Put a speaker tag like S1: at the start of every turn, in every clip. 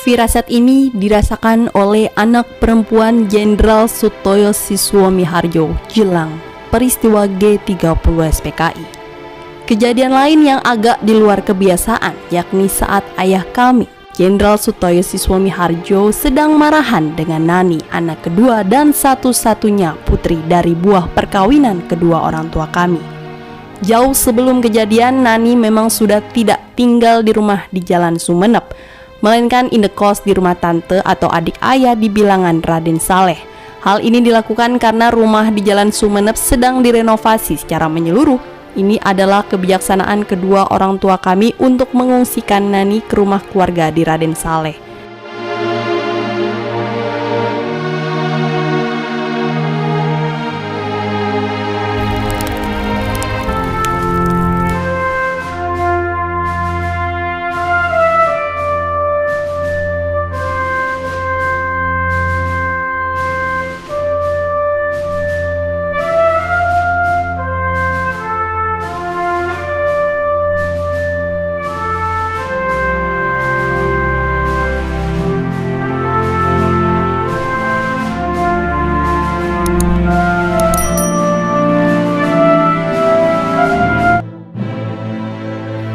S1: Firasat ini dirasakan oleh anak perempuan Jenderal Sutoyo Siswomiharjo jelang peristiwa G30 SPKI. Kejadian lain yang agak di luar kebiasaan yakni saat ayah kami, Jenderal Sutoyo Siswomiharjo, sedang marahan dengan Nani, anak kedua dan satu-satunya putri dari buah perkawinan kedua orang tua kami. Jauh sebelum kejadian, Nani memang sudah tidak tinggal di rumah di Jalan Sumeneb, melainkan indekos di rumah tante atau adik ayah di bilangan Raden Saleh. Hal ini dilakukan karena rumah di Jalan Sumeneb sedang direnovasi secara menyeluruh. Ini adalah kebijaksanaan kedua orang tua kami untuk mengungsikan Nani ke rumah keluarga di Raden Saleh.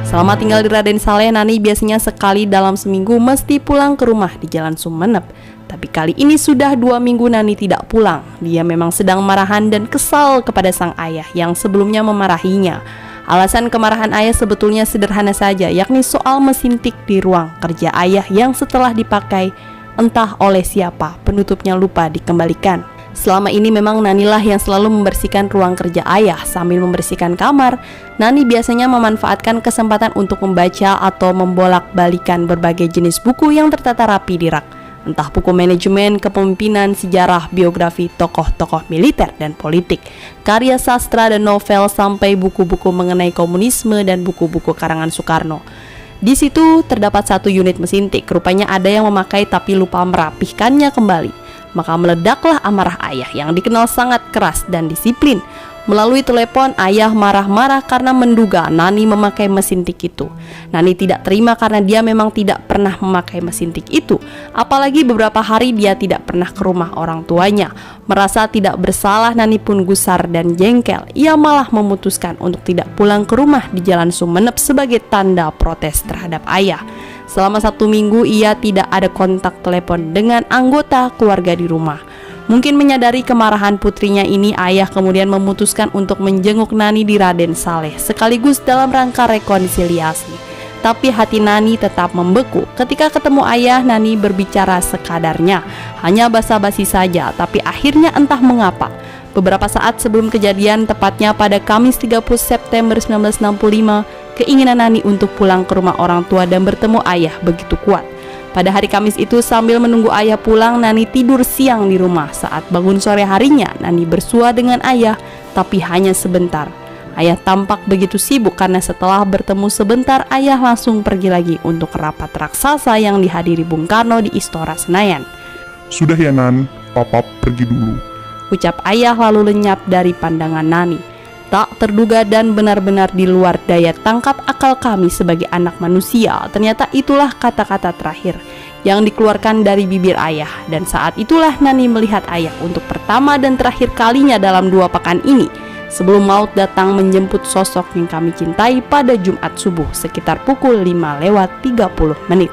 S1: Selama tinggal di Raden Saleh, Nani biasanya sekali dalam seminggu mesti pulang ke rumah di Jalan Sumeneb. Tapi kali ini sudah 2 minggu Nani tidak pulang. Dia memang sedang marahan dan kesal kepada sang ayah yang sebelumnya memarahinya. Alasan kemarahan ayah sebetulnya sederhana saja, yakni soal mesin tik di ruang kerja ayah yang setelah dipakai entah oleh siapa, penutupnya lupa dikembalikan. Selama ini memang Nanilah yang selalu membersihkan ruang kerja ayah. Sambil membersihkan kamar, Nani biasanya memanfaatkan kesempatan untuk membaca atau membolak-balikan berbagai jenis buku yang tertata rapi di rak. Entah buku manajemen, kepemimpinan, sejarah, biografi tokoh-tokoh militer dan politik, karya sastra dan novel, sampai buku-buku mengenai komunisme dan buku-buku karangan Soekarno. Di situ terdapat satu unit mesin tik, rupanya ada yang memakai tapi lupa merapihkannya kembali. Maka meledaklah amarah ayah yang dikenal sangat keras dan disiplin. Melalui telepon, ayah marah-marah karena menduga Nani memakai mesin tik itu. Nani tidak terima karena dia memang tidak pernah memakai mesin tik itu. Apalagi beberapa hari dia tidak pernah ke rumah orang tuanya. Merasa tidak bersalah, Nani pun gusar dan jengkel. Ia malah memutuskan untuk tidak pulang ke rumah di Jalan Sumeneb sebagai tanda protes terhadap ayah. Selama 1 minggu ia tidak ada kontak telepon dengan anggota keluarga di rumah. Mungkin menyadari kemarahan putrinya ini, ayah kemudian memutuskan untuk menjenguk Nani di Raden Saleh sekaligus dalam rangka rekonsiliasi. Tapi hati Nani tetap membeku. Ketika ketemu ayah, Nani berbicara sekadarnya, hanya basa-basi saja. Tapi akhirnya entah mengapa, beberapa saat sebelum kejadian, tepatnya pada Kamis 30 September 1965, keinginan Nani untuk pulang ke rumah orang tua dan bertemu ayah begitu kuat. Pada hari Kamis itu, sambil menunggu ayah pulang, Nani tidur siang di rumah. Saat bangun sore harinya, Nani bersua dengan ayah, tapi hanya sebentar. Ayah tampak begitu sibuk karena setelah bertemu sebentar, ayah langsung pergi lagi untuk rapat raksasa yang dihadiri Bung Karno di Istora Senayan.
S2: "Sudah ya Nan, Papa pergi dulu,"
S1: ucap ayah lalu lenyap dari pandangan Nani. Tak terduga dan benar-benar di luar daya tangkap akal kami sebagai anak manusia. Ternyata itulah kata-kata terakhir yang dikeluarkan dari bibir ayah. Dan saat itulah Nani melihat ayah untuk pertama dan terakhir kalinya dalam 2 pekan ini, sebelum maut datang menjemput sosok yang kami cintai pada Jumat subuh sekitar pukul 5:30.